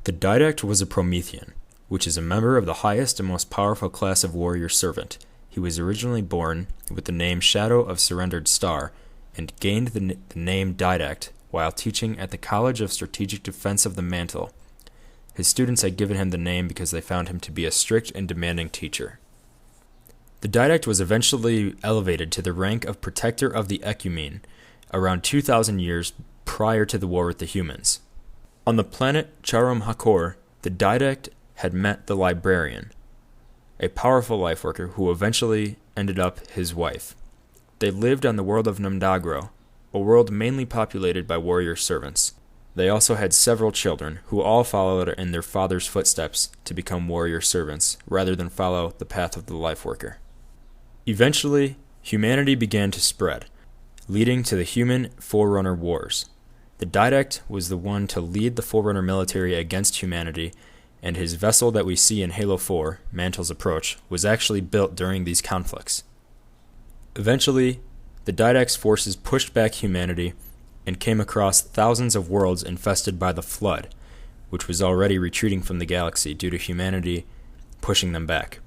The Didact was a Promethean, which is a member of the highest and most powerful class of warrior servant. He was originally born with the name Shadow of Surrendered Star, and gained the name Didact while teaching at the College of Strategic Defense of the Mantle. His students had given him the name because they found him to be a strict and demanding teacher. The Didact was eventually elevated to the rank of Protector of the Ecumene around 2,000 years prior to the war with the humans. On the planet Charum-Hakor, the Didact had met the Librarian, a powerful life worker who eventually ended up his wife. They lived on the world of Namdagro, a world mainly populated by warrior servants. They also had several children who all followed in their father's footsteps to become warrior servants rather than follow the path of the life worker. Eventually, humanity began to spread, leading to the Human Forerunner Wars. The Didact was the one to lead the Forerunner military against humanity, and his vessel that we see in Halo 4, Mantle's Approach, was actually built during these conflicts. Eventually, the Didact's forces pushed back humanity and came across thousands of worlds infested by the Flood, which was already retreating from the galaxy due to humanity pushing them back.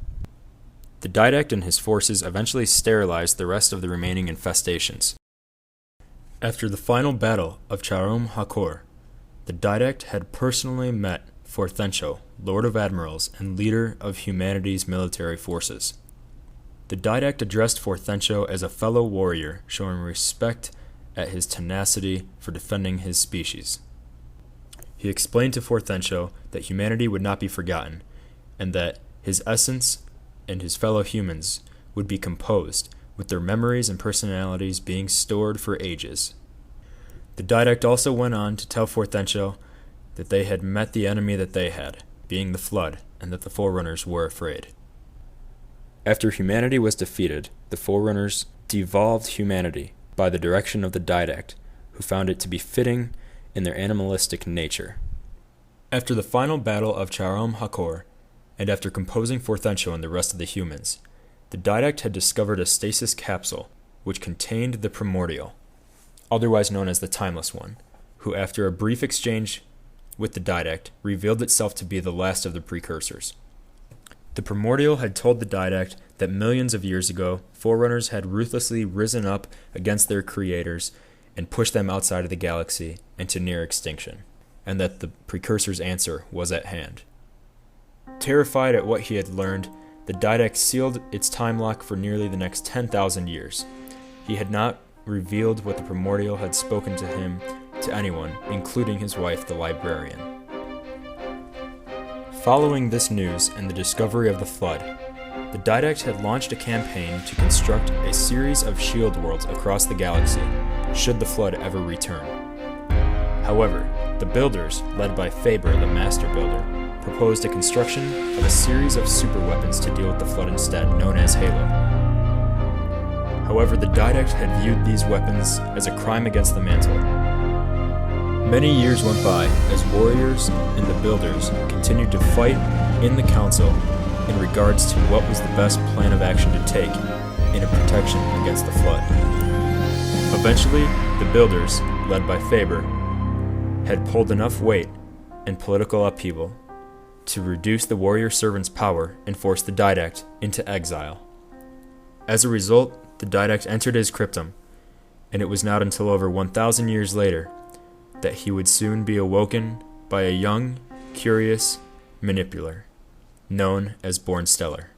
The Didact and his forces eventually sterilized the rest of the remaining infestations. After the final battle of Charum-Hakor, the Didact had personally met Forthencho, Lord of Admirals and leader of humanity's military forces. The Didact addressed Forthencho as a fellow warrior, showing respect at his tenacity for defending his species. He explained to Forthencho that humanity would not be forgotten, and that his essence and his fellow humans would be composed, with their memories and personalities being stored for ages. The Didact also went on to tell Forthencho that they had met the enemy that they had, being the Flood, and that the Forerunners were afraid. After humanity was defeated, the Forerunners devolved humanity by the direction of the Didact, who found it to be fitting in their animalistic nature. After the final battle of Charum-Hakor, and after composing Forthencho and the rest of the humans, the Didact had discovered a stasis capsule which contained the Primordial, otherwise known as the Timeless One, who after a brief exchange with the Didact revealed itself to be the last of the precursors. The Primordial had told the Didact that millions of years ago, Forerunners had ruthlessly risen up against their creators and pushed them outside of the galaxy into near extinction, and that the Precursor's answer was at hand. Terrified at what he had learned, the Didact sealed its time lock for nearly the next 10,000 years. He had not revealed what the Primordial had spoken to him to anyone, including his wife, the Librarian. Following this news and the discovery of the Flood, the Didact had launched a campaign to construct a series of shield worlds across the galaxy, should the Flood ever return. However, the builders, led by Faber, the Master Builder, proposed a construction of a series of superweapons to deal with the Flood instead, known as Halo. However, the Didact had viewed these weapons as a crime against the Mantle. Many years went by as warriors and the builders continued to fight in the Council in regards to what was the best plan of action to take in a protection against the Flood. Eventually, the builders, led by Faber, had pulled enough weight and political upheaval to reduce the warrior servant's power and force the Didact into exile. As a result, the Didact entered his Cryptum, and it was not until over 1,000 years later that he would soon be awoken by a young, curious manipulator known as Born Stellar.